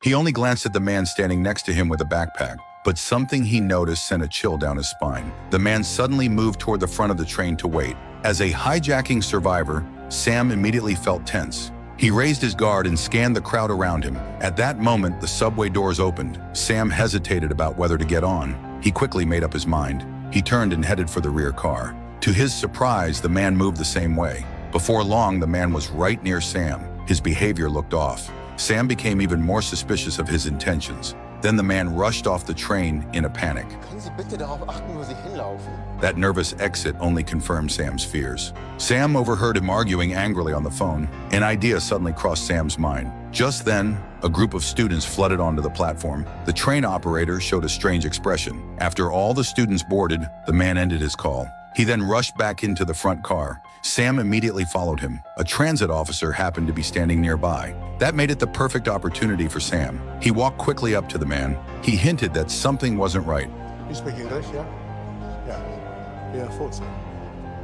He only glanced at the man standing next to him with a backpack, but something he noticed sent a chill down his spine. The man suddenly moved toward the front of the train to wait. As a hijacking survivor, Sam immediately felt tense. He raised his guard and scanned the crowd around him. At that moment, the subway doors opened. Sam hesitated about whether to get on. He quickly made up his mind. He turned and headed for the rear car. To his surprise, the man moved the same way. Before long, the man was right near Sam. His behavior looked off. Sam became even more suspicious of his intentions. Then the man rushed off the train in a panic. Können Sie bitte darauf achten, wo Sie hinlaufen? That nervous exit only confirmed Sam's fears. Sam overheard him arguing angrily on the phone. An idea suddenly crossed Sam's mind. Just then, a group of students flooded onto the platform. The train operator showed a strange expression. After all the students boarded, the man ended his call. He then rushed back into the front car. Sam immediately followed him. A transit officer happened to be standing nearby. That made it the perfect opportunity for Sam. He walked quickly up to the man. He hinted that something wasn't right. You speak English, yeah? Yeah, I thought so.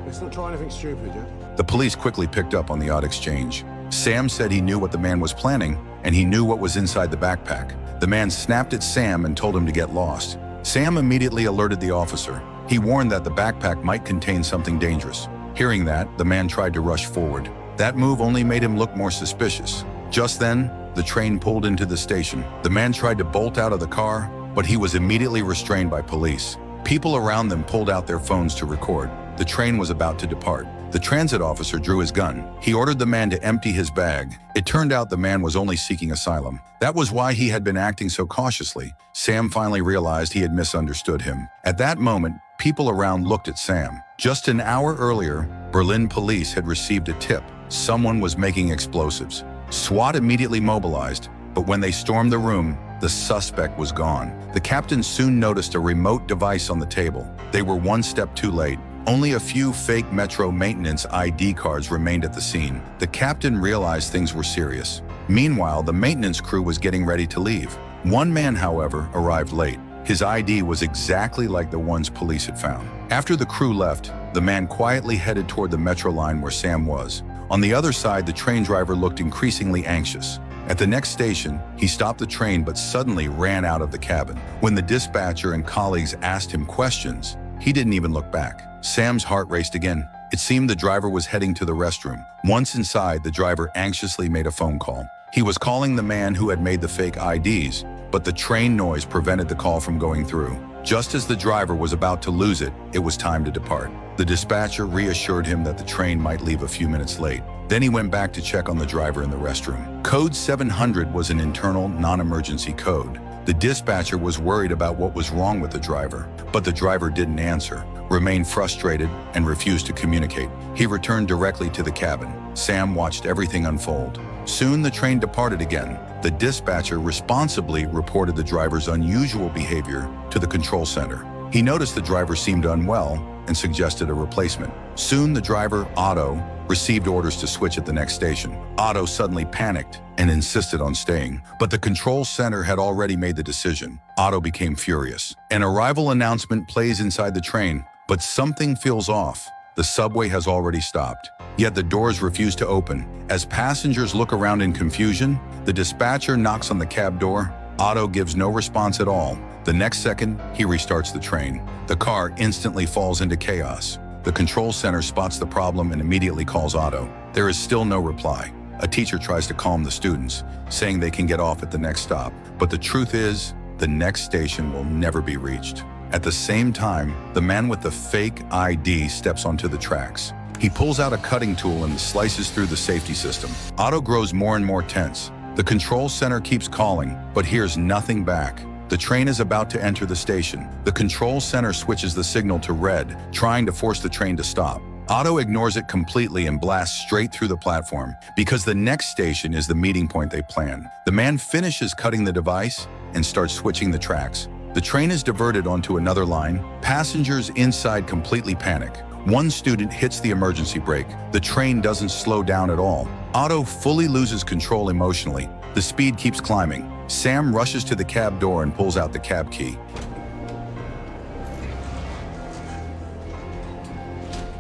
Let's not try anything stupid, yeah? The police quickly picked up on the odd exchange. Sam said he knew what the man was planning, and he knew what was inside the backpack. The man snapped at Sam and told him to get lost. Sam immediately alerted the officer. He warned that the backpack might contain something dangerous. Hearing that, the man tried to rush forward. That move only made him look more suspicious. Just then, the train pulled into the station. The man tried to bolt out of the car, but he was immediately restrained by police. People around them pulled out their phones to record. The train was about to depart. The transit officer drew his gun. He ordered the man to empty his bag. It turned out the man was only seeking asylum. That was why he had been acting so cautiously. Sam finally realized he had misunderstood him. At that moment, people around looked at Sam. Just an hour earlier, Berlin police had received a tip. Someone was making explosives. SWAT immediately mobilized, but when they stormed the room, the suspect was gone. The captain soon noticed a remote device on the table. They were one step too late. Only a few fake Metro maintenance ID cards remained at the scene. The captain realized things were serious. Meanwhile, the maintenance crew was getting ready to leave. One man, however, arrived late. His ID was exactly like the ones police had found. After the crew left, the man quietly headed toward the metro line where Sam was. On the other side, the train driver looked increasingly anxious. At the next station, he stopped the train but suddenly ran out of the cabin. When the dispatcher and colleagues asked him questions, he didn't even look back. Sam's heart raced again. It seemed the driver was heading to the restroom. Once inside, the driver anxiously made a phone call. He was calling the man who had made the fake IDs, but the train noise prevented the call from going through. Just as the driver was about to lose it, it was time to depart. The dispatcher reassured him that the train might leave a few minutes late. Then he went back to check on the driver in the restroom. Code 700 was an internal, non-emergency code. The dispatcher was worried about what was wrong with the driver, but the driver didn't answer, remained frustrated, and refused to communicate. He returned directly to the cabin. Sam watched everything unfold. Soon the train departed again. The dispatcher responsibly reported the driver's unusual behavior to the control center. He noticed the driver seemed unwell and suggested a replacement. Soon the driver, Otto, received orders to switch at the next station. Otto suddenly panicked and insisted on staying, but the control center had already made the decision. Otto became furious. An arrival announcement plays inside the train, but something feels off. The subway has already stopped, yet the doors refuse to open. As passengers look around in confusion, the dispatcher knocks on the cab door. Otto gives no response at all. The next second, he restarts the train. The car instantly falls into chaos. The control center spots the problem and immediately calls Otto. There is still no reply. A teacher tries to calm the students, saying they can get off at the next stop. But the truth is, the next station will never be reached. At the same time, the man with the fake ID steps onto the tracks. He pulls out a cutting tool and slices through the safety system. Otto grows more and more tense. The control center keeps calling, but hears nothing back. The train is about to enter the station. The control center switches the signal to red, trying to force the train to stop. Otto ignores it completely and blasts straight through the platform, because the next station is the meeting point they plan. The man finishes cutting the device and starts switching the tracks. The train is diverted onto another line. Passengers inside completely panic. One student hits the emergency brake. The train doesn't slow down at all. Otto fully loses control emotionally. The speed keeps climbing. Sam rushes to the cab door and pulls out the cab key.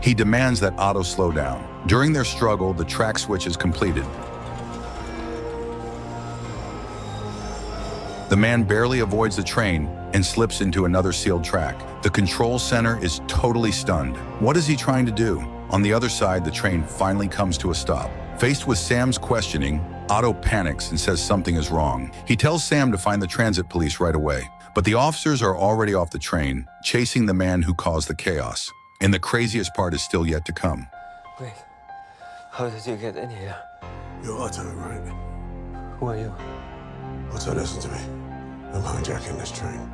He demands that Otto slow down. During their struggle, the track switch is completed. The man barely avoids the train and slips into another sealed track. The control center is totally stunned. What is he trying to do? On the other side, the train finally comes to a stop. Faced with Sam's questioning, Otto panics and says something is wrong. He tells Sam to find the transit police right away. But the officers are already off the train, chasing the man who caused the chaos. And the craziest part is still yet to come. Wait, how did you get in here? You're Otto, right? Who are you? Otto, listen to me. I'm hijacking this train.